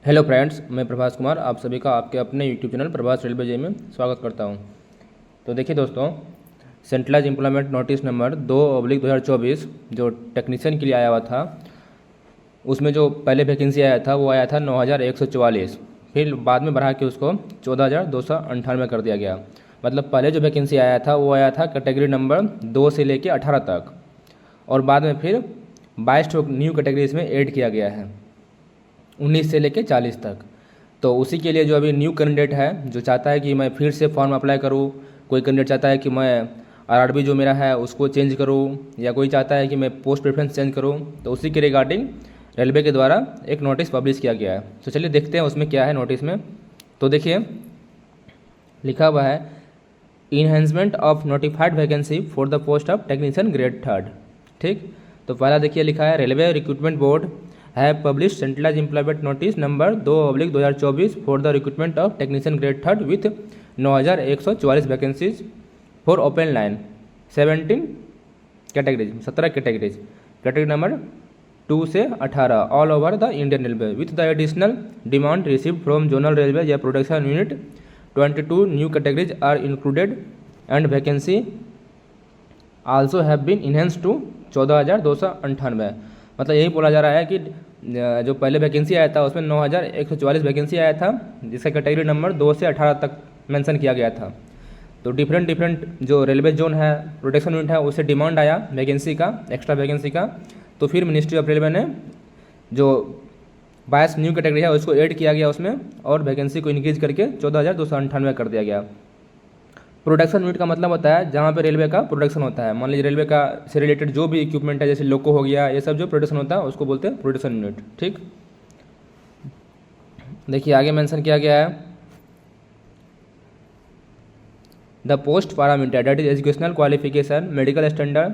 Hello friends, मैं प्रभास कुमार आप सभी का आपके अपने यूट्यूब चैनल प्रभास रेलवे जे में स्वागत करता हूं। तो देखिए दोस्तों, सेंट्रलाइज एम्प्लॉयमेंट नोटिस नंबर 2/2024 जो टेक्नीशियन के लिए आया हुआ था, उसमें जो पहले वैकेंसी आया था वो आया था 9144। फिर बाद में बढ़ा के उसको 14298 कर दिया गया। मतलब पहले जो वैकेंसी आया था वो आया था कैटेगरी नंबर 2 से लेके 18 तक, और बाद में फिर 22 न्यू कैटेगरीज में ऐड किया गया है 19 से लेके 40 तक। तो उसी के लिए जो अभी न्यू कैंडिडेट है जो चाहता है कि मैं फिर से फॉर्म अप्लाई करूँ, कोई कैंडिडेट चाहता है कि मैं आरआरबी जो मेरा है उसको चेंज करूँ, या कोई चाहता है कि मैं पोस्ट प्रेफरेंस चेंज करूँ, तो उसी के रिगार्डिंग रेलवे के द्वारा एक नोटिस पब्लिश किया गया है। तो चलिए देखते हैं उसमें क्या है नोटिस में। तो देखिए लिखा हुआ है, enhancement of notified vacancy for the post of technician grade 3। ठीक, तो पहला देखिए लिखा है, railway recruitment board have publish centralise employment notice number 2/2024 for the recruitment of technician grade 3 with 9144 vacancies for open line 17 categories, 17 categories, category number 2 से 18 all over the Indian railway with the additional demand received from zonal railway या production unit 22 new categories are included and vacancy also have been enhance to 14298। मतलब यही बोला जा रहा है कि जो पहले वैकेंसी आया था उसमें 9144 वैकेंसी आया था, जिसका कैटेगरी नंबर 2 से 18 तक मेंशन किया गया था। तो डिफरेंट जो रेलवे जोन है, प्रोटेक्शन यूनिट है, उससे डिमांड आया वैकेंसी का, एक्स्ट्रा वैकेंसी का। तो फिर मिनिस्ट्री ऑफ रेलवे ने जो 22 न्यू कैटेगरी है उसको ऐड किया गया उसमें, और वैकेंसी को इंक्रीज करके 14298 कर दिया गया। प्रोडक्शन यूनिट का मतलब होता है जहाँ पे रेलवे का प्रोडक्शन होता है। मान लीजिए रेलवे का से रिलेटेड जो भी इक्विपमेंट है, जैसे लोको हो गया, ये सब जो प्रोडक्शन होता है उसको बोलते हैं प्रोडक्शन यूनिट। ठीक, देखिए आगे मेंशन किया गया है, the post parameter that is educational qualification, medical standard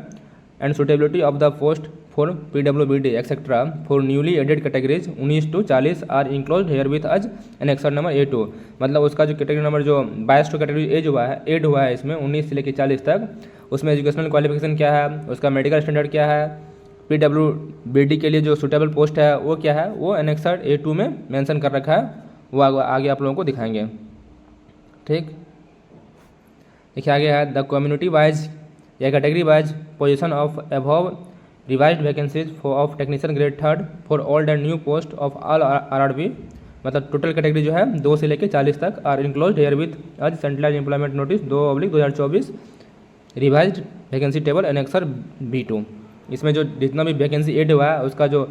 and suitability of the post for PWBD etcetera for newly added categories 19 to 40 are enclose here with as annexure number A2। मतलब उसका जो category number जो 22 two category add हुआ है इसमें 19 से लेकर 40 तक, उसमें एजुकेशनल क्वालिफिकेशन क्या है, उसका मेडिकल स्टैंडर्ड क्या है, PWBD के लिए जो सुटेबल पोस्ट है वो क्या है, वो एनेक्सर A2 में मेंशन कर रखा है। वो आगे आप लोगों को दिखाएंगे। ठीक, देखिए आगे है, द कम्युनिटी वाइज या category wise position of above revised vacancies of technician grade 3 for all and new post of all RRB. मतलब टोटल कैटेगरी जो है 2 से लेकर 40 तक are enclose here with as centralise employment notice 2/2024 revised vacancy table annexure B2। इसमें जो जितना भी वैकेंसी एड हुआ है उसका जो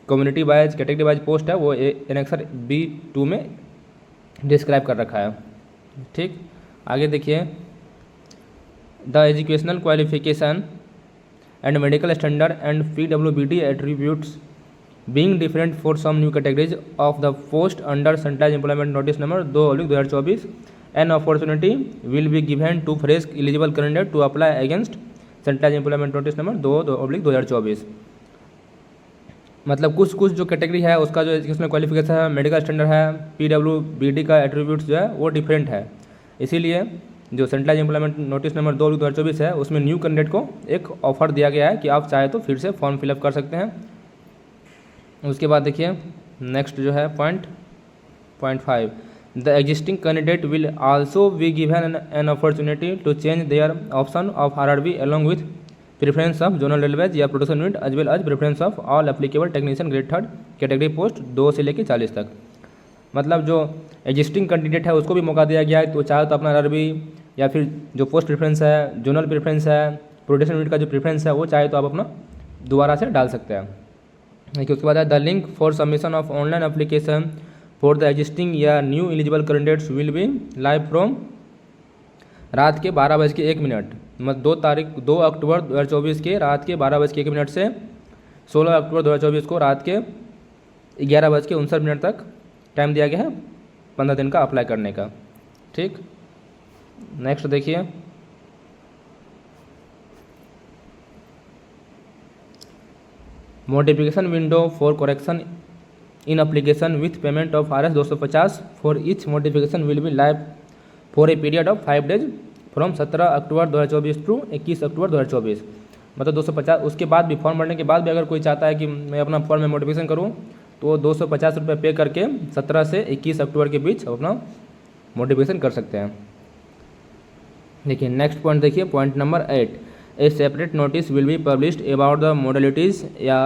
community wise category wise post है वो एनेक्सर B2 में डिस्क्राइब कर रखा है। ठीक, आगे देखिए, the educational qualification and medical standard and PWBD attributes being different for some new categories of the post under centralized employment notice number 2/2024, an opportunity will be given to fresh eligible candidate to apply against centralized employment notice number 2/2024। मतलब कुछ जो category है उसका जो educational qualification है, medical standard है, PWBD का attributes जो है वो डिफरेंट है। इसीलिए जो सेंट्रलाइज एम्प्लॉयमेंट नोटिस नंबर 2/2024 है उसमें न्यू कैंडिडेट को एक ऑफर दिया गया है कि आप चाहे तो फिर से फॉर्म फिलअप कर सकते हैं। उसके बाद देखिए नेक्स्ट जो है point 5, the existing candidate will also be given an opportunity to change their option of RRB along with preference of zonal railways या production unit as well as preference of all applicable technician grade 3 category post 2 से लेकर 40 तक। मतलब जो existing candidate है उसको भी मौका दिया गया है, तो चाहे तो अपना आरआरबी या फिर जो पोस्ट प्रेफरेंस है, जोनल प्रेफरेंस है, प्रोडक्शन यूनिट का जो प्रेफरेंस है वो चाहे तो आप अपना दोबारा से डाल सकते हैं। देखिए उसके बाद है, the link for submission of online application for the existing या new eligible candidates will be live from रात के 12:01। मतलब 2 अक्टूबर 2024 के रात के 12:01 से 16 अक्टूबर 2024 को रात के 11:59 तक टाइम दिया गया है 15 दिन का अप्लाई करने का। ठीक, नेक्स्ट देखिए, modification window for correction in application with payment of Rs 250 for each modification will be live for a period of 5 days from 17 October 2024 to 21 October 2024। मतलब 250 उसके बाद भी फॉर्म भरने के बाद भी अगर कोई चाहता है कि मैं अपना फॉर्म में मॉडिफिकेशन करूँ तो वो 250 रुपये पे करके 17 से 21 अक्टूबर के बीच अपना मोटिवेशन कर सकते हैं। देखिए नेक्स्ट पॉइंट देखिए, point number 8, a separate notice will be published about the modalities या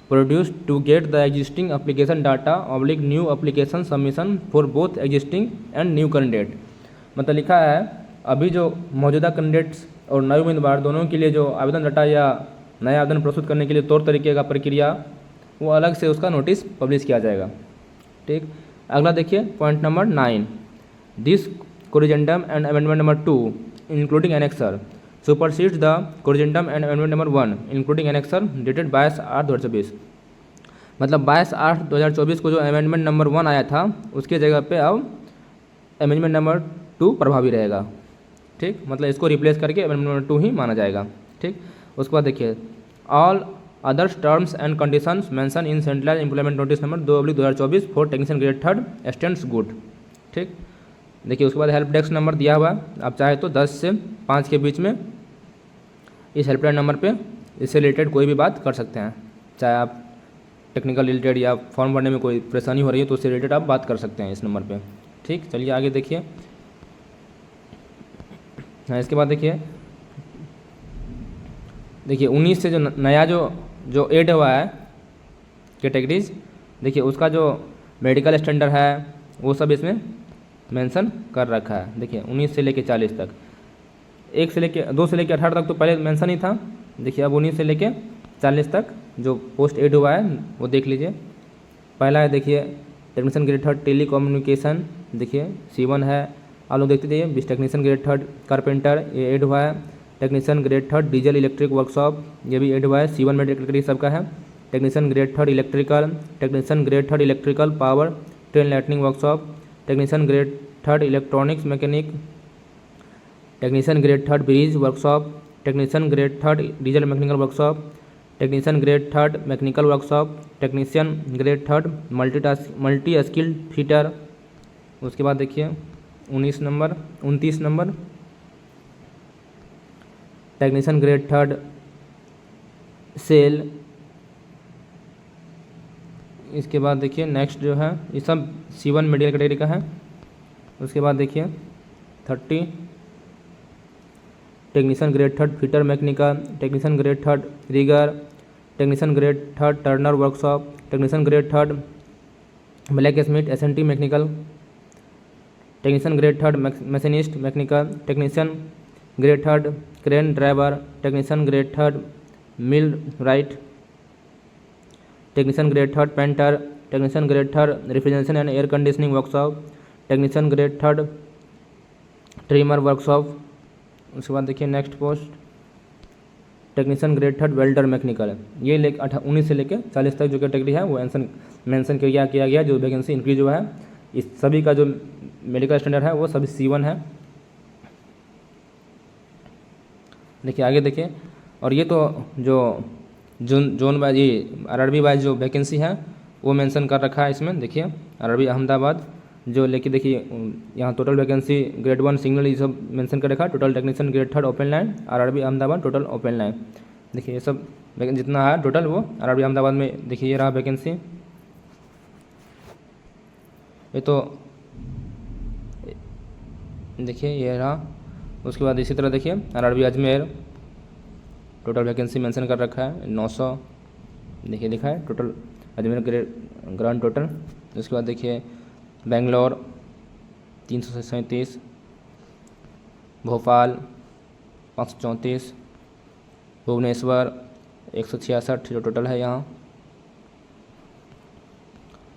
produce to get the existing application data oblique new application submission for both existing and new candidate. मतलब लिखा है अभी जो मौजूदा कैंडिडेट्स और नए उम्मीदवार दोनों के लिए जो आवेदन डाटा या नया आवेदन प्रस्तुत करने के लिए तौर तरीके का प्रक्रिया वो अलग से उसका नोटिस पब्लिश किया जाएगा। ठीक, अगला देखिए point number 9, this corrigendum and amendment number 2 including annexure supersedes the corrigendum and amendment number 1 including annexure dated 22/8/2024। मतलब 22/8/2024 को जो अमेंडमेंट नंबर 1 आया था उसके जगह पे अब अमेंडमेंट नंबर 2 प्रभावी रहेगा। ठीक, मतलब इसको रिप्लेस करके अमेंडमेंट नंबर 2 ही माना जाएगा। ठीक, उसके बाद देखिए all others terms and conditions mention in centralise employment notice number 2/2024 for technician grade 3 stands good. ठीक, देखिए उसके बाद हेल्प डेस्क नंबर दिया हुआ, आप चाहे तो 10 से 5 के बीच में इस हेल्पलाइन नंबर पे इससे रिलेटेड कोई भी बात कर सकते हैं। चाहे आप टेक्निकल रिलेटेड या फॉर्म भरने में कोई परेशानी हो रही है तो उससे रिलेटेड आप बात कर सकते हैं इस नंबर पे। ठीक, चलिए आगे देखिए। हाँ, इसके बाद देखिए 19 से जो नया जो ऐड हुआ है कैटेगरीज, देखिए उसका जो मेडिकल स्टैंडर्ड है वो सब इसमें मेंशन कर रखा है। देखिए 19 से लेके 40 तक, 2 से लेके 18 तक तो पहले मेंशन ही था। देखिए अब 19 से लेके 40 तक जो पोस्ट ऐड हुआ है वो देख लीजिए। पहला है देखिए टेक्नीशियन ग्रेड 3 टेली कम्युनिकेशन, देखिए C1 है, आप लोग देखते जाइए। टेक्नीशियन ग्रेड 3 कारपेंटर ये ऐड हुआ है। Technician grade 3 diesel electric workshop ये भी ऐड हुआ है, C1 में कैटेगरी सबका है। Technician grade 3 electrical, technician grade 3 electrical power train lightning workshop, technician grade 3 electronics mechanic, technician grade 3 bridge workshop, technician grade 3 diesel mechanical workshop, technician grade 3 mechanical workshop, technician grade 3 multi skilled fitter. उसके बाद देखिए 29 number technician grade 3 cell. इसके बाद देखिए next जो है ये सब C1 मेडिकल कैटेगरी का है। उसके बाद देखिए 30 technician grade 3 fitter mechanical, technician grade 3 rigger, technician grade 3 turner workshop, technician grade 3 blacksmith SNT mechanical, technician grade 3 machinist mechanical, technician grade 3 crane driver, technician grade 3 millwright, technician grade 3 painter, technician grade 3 refrigeration and air conditioning workshop, technician grade 3 trimmer workshop. उसके बाद देखिए next post technician grade 3 welder mechanical. ये 19 से लेकर 40 तक जो category है वो मेंशन किया गया जो वैकेंसी इंक्रीज हुआ है। इस सभी का जो मेडिकल स्टैंडर्ड है वो सभी C1 है। देखिए आगे देखिए, और ये तो जो जोन वाइज ये RRB वाइज जो वैकेंसी है वो मेंशन कर रखा है इसमें। देखिए RRB अहमदाबाद जो लेके देखिए यहाँ टोटल वैकेंसी ग्रेड 1 सिंगल ये सब मेंशन कर रखा है। Total technician grade 3 open line RRB Ahmedabad total open line. देखिए ये सब जितना है टोटल वो RRB अहमदाबाद में देखिए ये रहा वैकेंसी। ये तो देखिए ये रहा। उसके बाद इसी तरह देखिए RRB Ajmer total vacancy mention कर रखा है 900, देखिए लिखा है टोटल अजमेर ग्रांड टोटल। उसके बाद देखिए बेंगलोर 337, भोपाल 534, भुवनेश्वर 166 जो टोटल है यहाँ,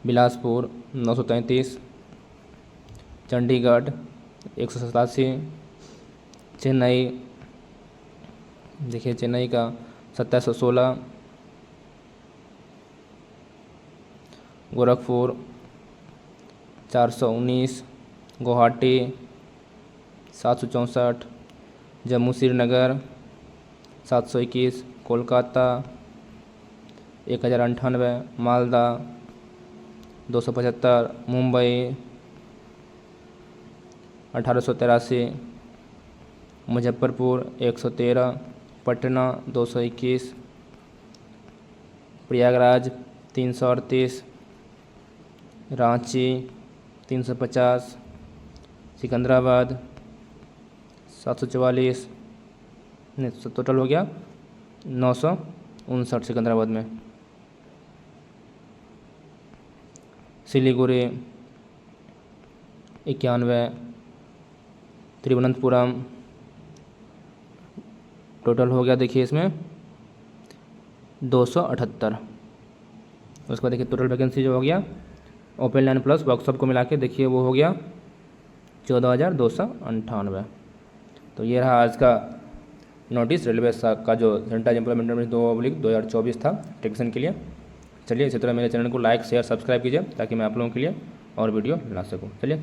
बिलासपुर 933, चंडीगढ़ 187, चेन्नई देखिए चेन्नई का 2716, गोरखपुर 419, गुवाहाटी 764, जम्मू श्रीनगर 721, कोलकाता 1098, मालदा 275, मुंबई 1883, मुजफ्फरपुर 113, पटना 221, प्रयागराज 338, रांची 350, सिकंदराबाद 744, नहीं टोटल हो गया 959 सिकंदराबाद में। सिलीगुड़ी 91, तिरुवनंतपुरम टोटल हो गया देखिए इसमें 278। उसके बाद देखिए टोटल वैकेंसी जो हो गया ओपन लाइन प्लस वर्कशॉप को मिला के देखिए वो हो गया 14,298। तो ये रहा आज का नोटिस रेलवे का जो सेंट्रल एम्प्लॉयमेंट नोटिस 2/2024 था टेक्नीशियन के लिए। चलिए इसी तरह मेरे चैनल को लाइक शेयर सब्सक्राइब कीजिए ताकि मैं आप लोगों के लिए और वीडियो ला सकूँ। चलिए।